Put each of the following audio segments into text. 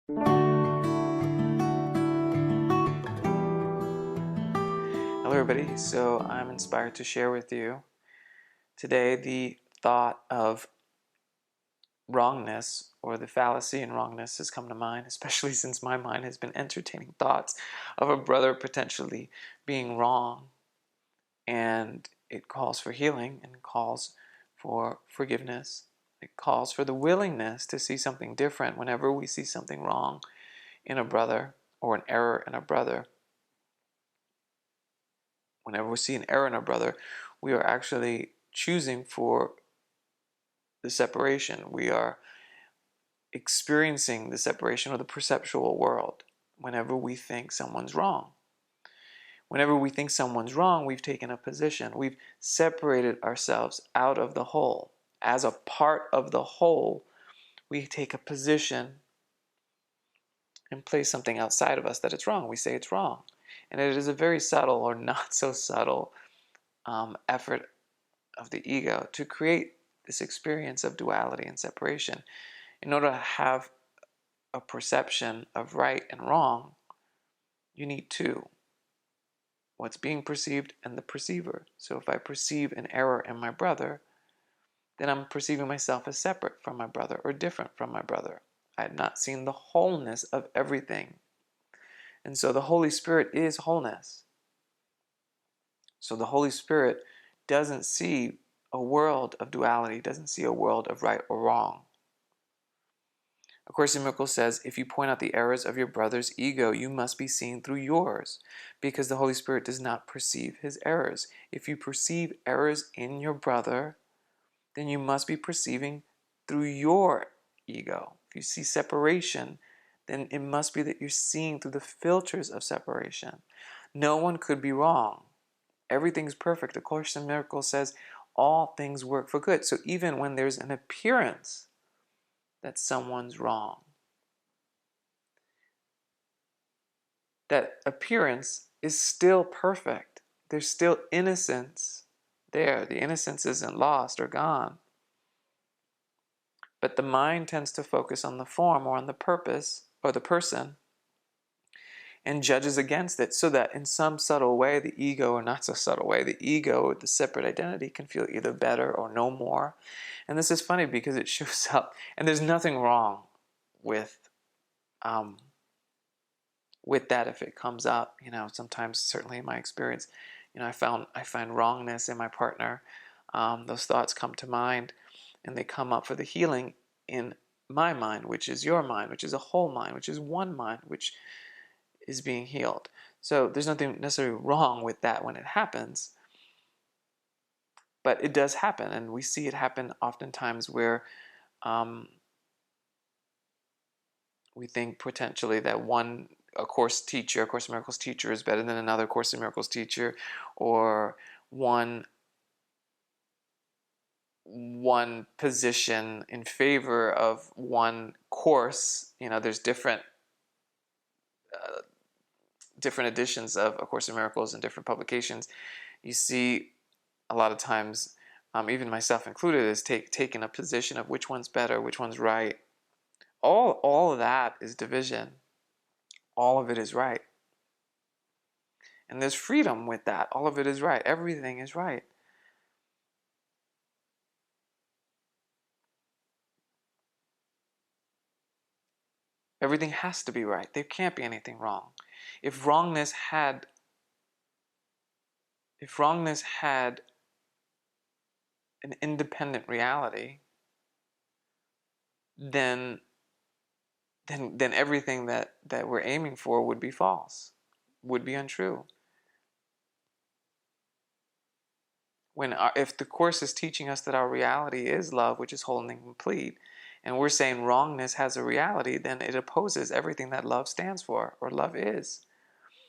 Hello everybody, so I'm inspired to share with you today the thought of wrongness, or the fallacy in wrongness has come to mind, especially since my mind has been entertaining thoughts of a brother potentially being wrong, and it calls for healing and calls for forgiveness. It calls for the willingness to see something different whenever we see something wrong in a brother or an error in a brother. Whenever we see an error in a brother, we are actually choosing for the separation. We are experiencing the separation of the perceptual world whenever we think someone's wrong. Whenever we think someone's wrong, we've taken a position. We've separated ourselves out of the whole. As a part of the whole, we take a position and place something outside of us that it's wrong. We say it's wrong. And it is a very subtle or not so subtle effort of the ego to create this experience of duality and separation. In order to have a perception of right and wrong, you need two: what's being perceived and the perceiver. So if I perceive an error in my brother, then I'm perceiving myself as separate from my brother or different from my brother. I had not seen the wholeness of everything. And so the Holy Spirit is wholeness. So the Holy Spirit doesn't see a world of duality, doesn't see a world of right or wrong. A Course in Miracles says, if you point out the errors of your brother's ego, you must be seeing through yours, because the Holy Spirit does not perceive his errors. If you perceive errors in your brother, then you must be perceiving through your ego. If you see separation, then it must be that you're seeing through the filters of separation. No one could be wrong. Everything's perfect. A Course in Miracles says all things work for good. So even when there's an appearance that someone's wrong, that appearance is still perfect. There's still innocence there. The innocence isn't lost or gone. But the mind tends to focus on the form or on the purpose or the person and judges against it, so that in some subtle way, the ego, or not so subtle way, the ego, the separate identity, can feel either better or no more. And this is funny because it shows up, and there's nothing wrong with that if it comes up. Sometimes, certainly in my experience, I find wrongness in my partner. Those thoughts come to mind, and they come up for the healing in my mind, which is your mind, which is a whole mind, which is one mind, which is being healed. So there's nothing necessarily wrong with that when it happens, but it does happen, and we see it happen oftentimes where we think potentially that a Course in Miracles teacher is better than another Course in Miracles teacher, or one position in favor of one course. There's different editions of A Course in Miracles and different publications. You see a lot of times, even myself included, is taking a position of which one's better, which one's right. All of that is division. All of it is right. And there's freedom with that. All of it is right. Everything is right. Everything has to be right. There can't be anything wrong. If wrongness had an independent reality, then everything that we're aiming for would be false, would be untrue. If the Course is teaching us that our reality is love, which is whole and complete, and we're saying wrongness has a reality, then it opposes everything that love stands for, or love is.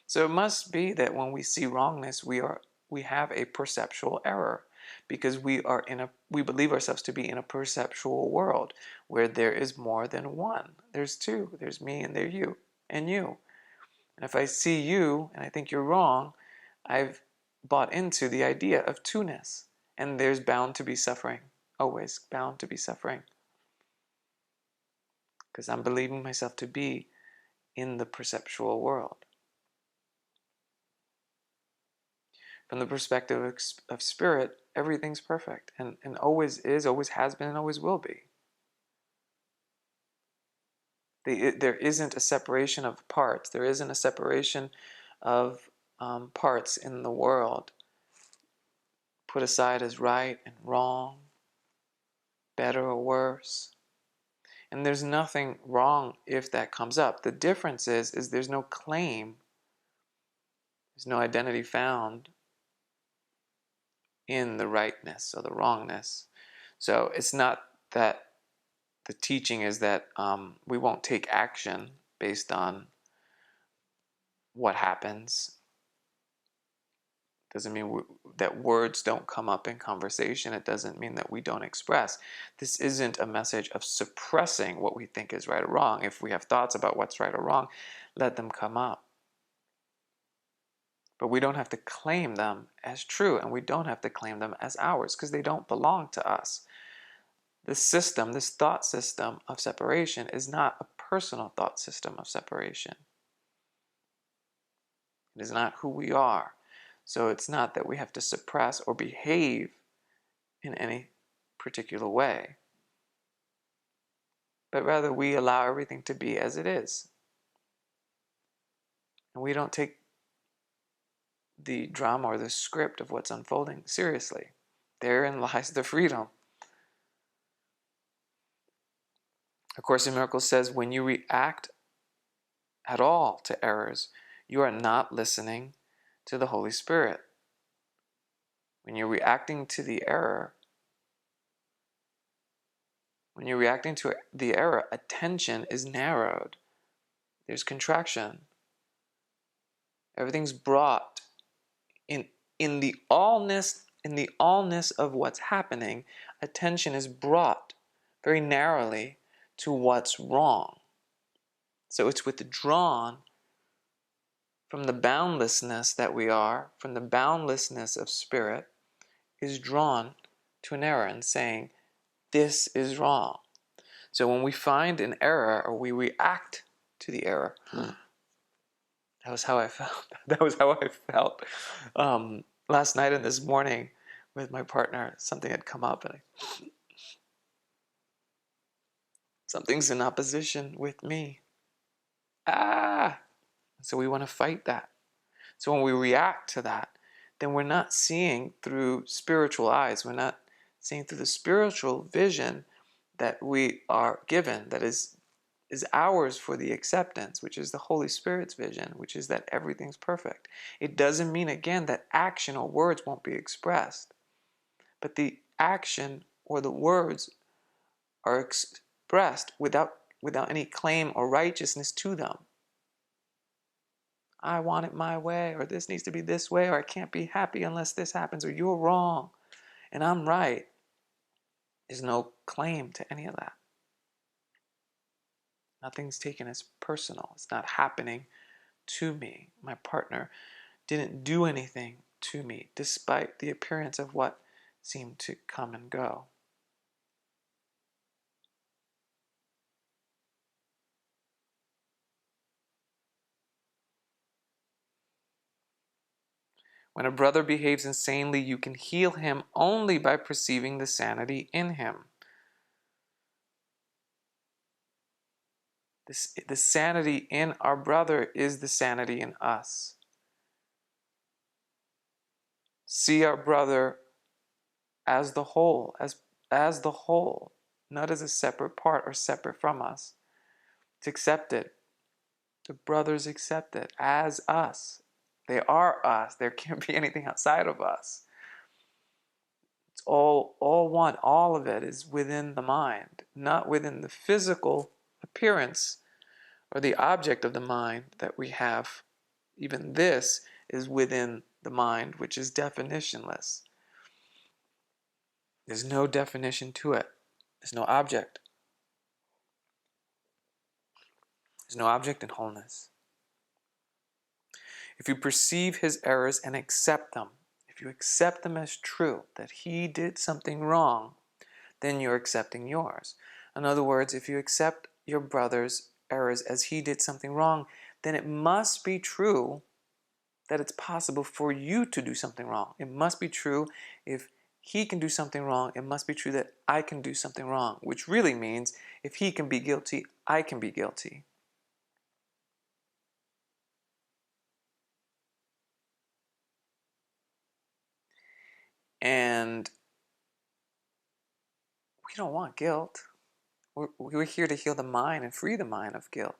So it must be that when we see wrongness, we have a perceptual error, because we believe ourselves to be in a perceptual world where there is more than one. There's two. There's me and there's you and you. And if I see you and I think you're wrong, I've bought into the idea of two-ness, and there's bound to be suffering, always bound to be suffering. because I'm believing myself to be in the perceptual world. From the perspective of spirit, everything's perfect and always is, always has been, and always will be. There isn't a separation of parts. There isn't a separation of parts in the world put aside as right and wrong, better or worse. And there's nothing wrong if that comes up. The difference is there's no claim, there's no identity found in the rightness or the wrongness. So it's not that the teaching is that we won't take action based on what happens. Doesn't mean that words don't come up in conversation. It doesn't mean that we don't express. This isn't a message of suppressing what we think is right or wrong. If we have thoughts about what's right or wrong, let them come up. But we don't have to claim them as true, and we don't have to claim them as ours, because they don't belong to us. This system, this thought system of separation, is not a personal thought system of separation. It is not who we are. So it's not that we have to suppress or behave in any particular way, but rather we allow everything to be as it is. And we don't take the drama or the script of what's unfolding seriously. Therein lies the freedom. A Course in Miracles says, when you react at all to errors, you are not listening to the Holy Spirit. When you're reacting to the error, attention is narrowed. There's contraction. Everything's brought in the allness of what's happening. Attention is brought very narrowly to what's wrong. So it's withdrawn from the boundlessness that we are, from the boundlessness of spirit, is drawn to an error and saying, this is wrong. So when we find an error or we react to the error, that was how I felt. That was how I felt last night and this morning with my partner. Something had come up and something's in opposition with me. So we want to fight that. So when we react to that, then we're not seeing through spiritual eyes. We're not seeing through the spiritual vision that we are given, that is ours for the acceptance, which is the Holy Spirit's vision, which is that everything's perfect. It doesn't mean, again, that action or words won't be expressed, but the action or the words are expressed without any claim or righteousness to them. I want it my way, or this needs to be this way, or I can't be happy unless this happens, or you're wrong and I'm right. There's no claim to any of that. Nothing's taken as personal. It's not happening to me. My partner didn't do anything to me, despite the appearance of what seemed to come and go. When a brother behaves insanely, you can heal him only by perceiving the sanity in him. The sanity in our brother is the sanity in us. See our brother as the whole, as the whole, not as a separate part or separate from us. It's accepted. The brother's accepted as us. They are us. There can't be anything outside of us. It's all one. All of it is within the mind, not within the physical appearance or the object of the mind that we have. Even this is within the mind, which is definitionless. There's no definition to it. There's no object. There's no object in wholeness. If you perceive his errors and accept them, if you accept them as true, that he did something wrong, then you're accepting yours. In other words, if you accept your brother's errors as he did something wrong, then it must be true that it's possible for you to do something wrong. It must be true if he can do something wrong, it must be true that I can do something wrong, which really means if he can be guilty, I can be guilty. And we don't want guilt. We're here to heal the mind and free the mind of guilt.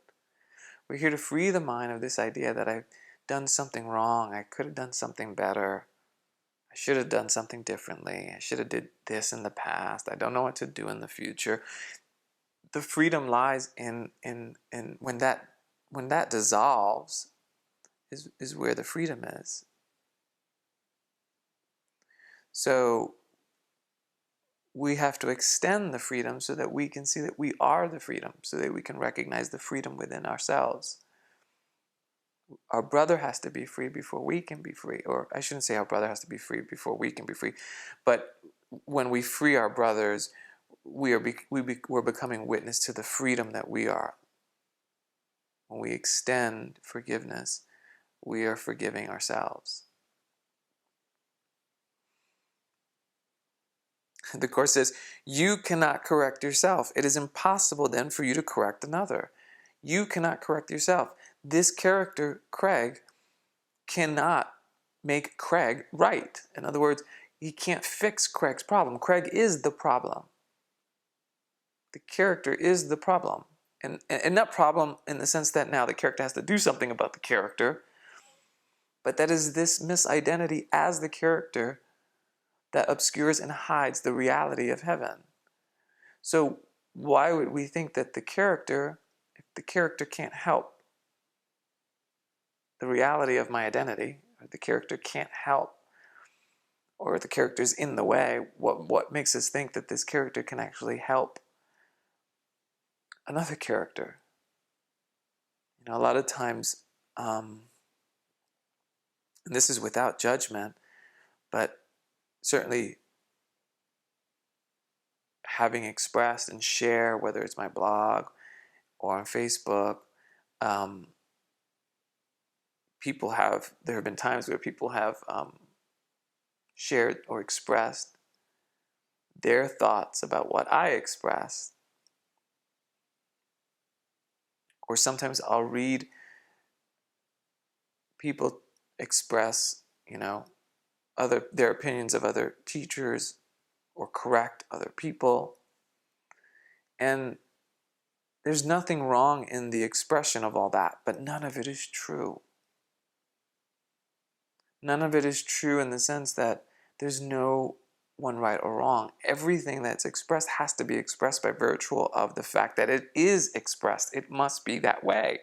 We're here to free the mind of this idea that I've done something wrong, I could have done something better, I should have done something differently, I should have did this in the past, I don't know what to do in the future. The freedom lies in when that dissolves is where the freedom is. So we have to extend the freedom so that we can see that we are the freedom, so that we can recognize the freedom within ourselves. Our brother has to be free before we can be free. Or I shouldn't say our brother has to be free before we can be free. But when we free our brothers, we're becoming witness to the freedom that we are. When we extend forgiveness, we are forgiving ourselves. The Course says, you cannot correct yourself. It is impossible then for you to correct another. You cannot correct yourself. This character, Craig, cannot make Craig right. In other words, he can't fix Craig's problem. Craig is the problem. The character is the problem. And not problem in the sense that now the character has to do something about the character, but that is this misidentity as the character that obscures and hides the reality of heaven. So why would we think that if the character can't help the reality of my identity, or the character can't help, or the character's in the way, what makes us think that this character can actually help another character? A lot of times, and this is without judgment, but certainly having expressed and share, whether it's my blog or on Facebook, there have been times where people have shared or expressed their thoughts about what I expressed. Or sometimes I'll read people express, their opinions of other teachers or correct other people. And there's nothing wrong in the expression of all that, but none of it is true. None of it is true in the sense that there's no one right or wrong. Everything that's expressed has to be expressed by virtue of the fact that it is expressed. It must be that way.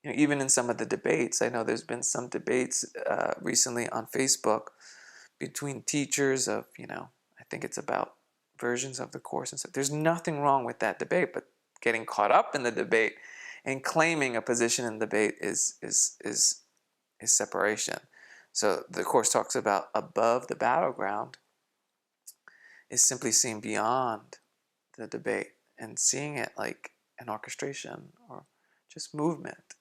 Even in some of the debates, I know there's been some debates recently on Facebook between teachers of, I think it's about versions of the Course and stuff. There's nothing wrong with that debate, but getting caught up in the debate and claiming a position in the debate is separation. So the Course talks about above the battleground is simply seeing beyond the debate and seeing it like an orchestration or just movement,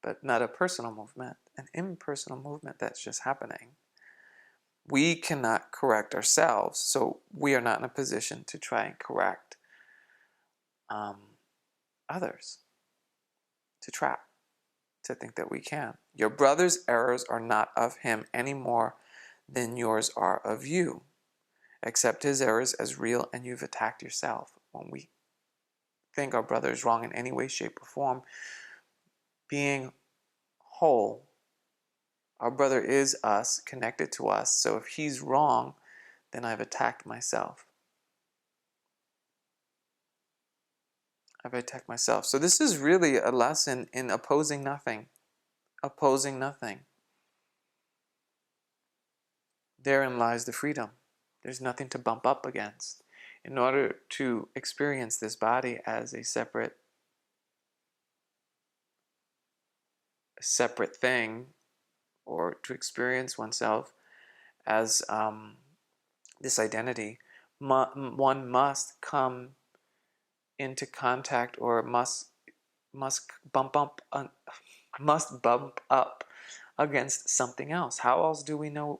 but not a personal movement, an impersonal movement that's just happening. We cannot correct ourselves, so we are not in a position to try and correct others, to think that we can. Your brother's errors are not of him any more than yours are of you. Accept his errors as real and you've attacked yourself. When we think our brother is wrong in any way, shape, or form, being whole, our brother is us, connected to us, so if he's wrong, then I've attacked myself. I've attacked myself. So this is really a lesson in opposing nothing. Opposing nothing. Therein lies the freedom. There's nothing to bump up against. In order to experience this body as a separate thing, or to experience oneself as this identity, one must come into contact or must bump up must bump up against something else. How else do we know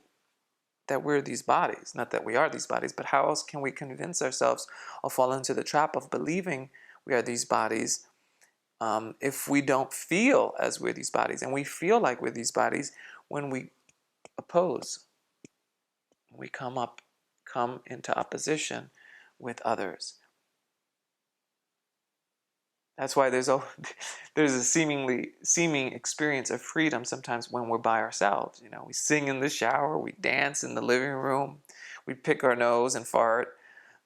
that we're these bodies? Not that we are these bodies, but how else can we convince ourselves or fall into the trap of believing we are these bodies if we don't feel as we're these bodies? And we feel like we're these bodies when we oppose, we come into opposition with others. That's why there's a seeming experience of freedom sometimes when we're by ourselves. You know, we sing in the shower, we dance in the living room, we pick our nose and fart,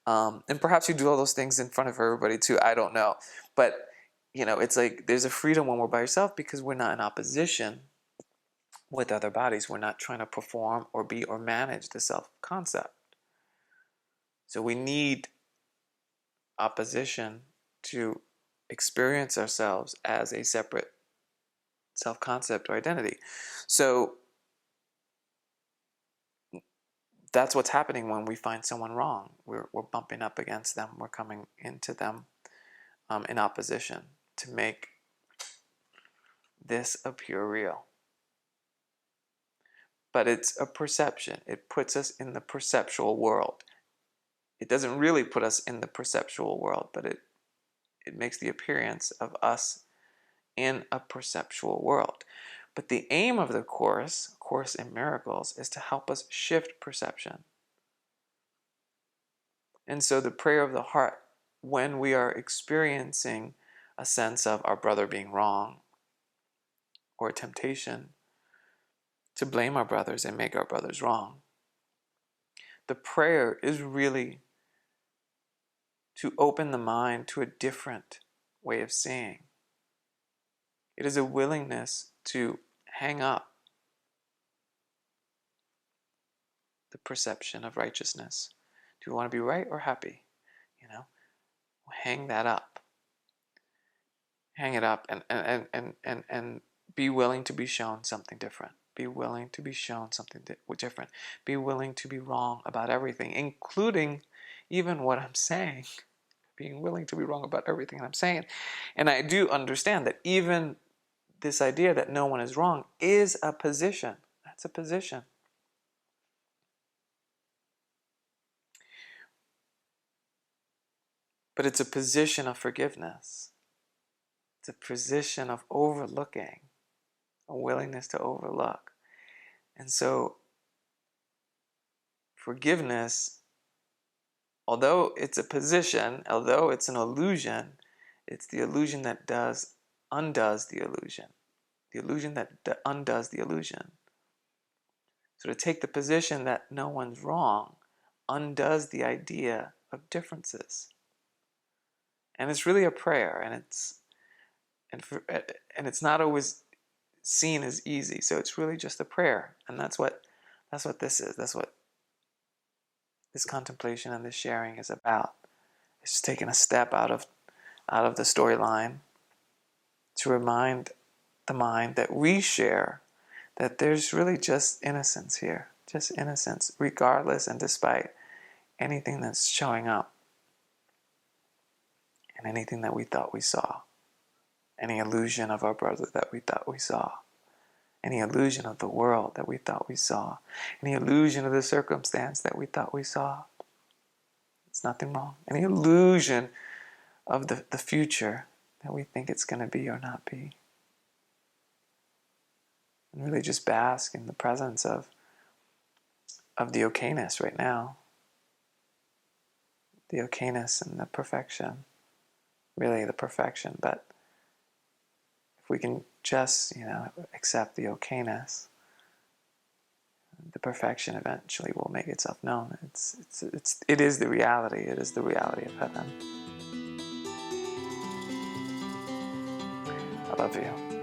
and perhaps you do all those things in front of everybody too. I don't know, but you know, it's like there's a freedom when we're by ourselves because we're not in opposition with other bodies. We're not trying to perform or be or manage the self-concept. So we need opposition to experience ourselves as a separate self-concept or identity. So that's what's happening when we find someone wrong. We're bumping up against them. We're coming into them in opposition to make this appear real. But it's a perception. It puts us in the perceptual world. It doesn't really put us in the perceptual world, but it makes the appearance of us in a perceptual world. But the aim of the Course in Miracles, is to help us shift perception. And so the prayer of the heart, when we are experiencing a sense of our brother being wrong, or a temptation to blame our brothers and make our brothers wrong, the prayer is really to open the mind to a different way of seeing. It is a willingness to hang up the perception of righteousness. Do we want to be right or happy? You know, hang that up. Hang it up and be willing to be shown something different. Be willing to be shown something different. Be willing to be wrong about everything, including even what I'm saying. Being willing to be wrong about everything I'm saying. And I do understand that even this idea that no one is wrong is a position. That's a position. But it's a position of forgiveness. It's a position of overlooking, a willingness to overlook. And so forgiveness, although it's a position, although it's an illusion, it's the illusion that undoes the illusion. The illusion that undoes the illusion. So to take the position that no one's wrong undoes the idea of differences. And it's really a prayer, and it's not always seen as easy. So it's really just a prayer, and that's what this is. That's what this contemplation and this sharing is about. It's just taking a step out of the storyline to remind the mind that we share that there's really just innocence here, just innocence, regardless and despite anything that's showing up and anything that we thought we saw, any illusion of our brother that we thought we saw, any illusion of the world that we thought we saw, any illusion of the circumstance that we thought we saw. It's nothing wrong. Any illusion of the future that we think it's going to be or not be. And really just bask in the presence of the okayness right now. The okayness and the perfection. Really the perfection, but if we can just, accept the okayness, the perfection eventually will make itself known. It is the reality. It is the reality of heaven. I love you.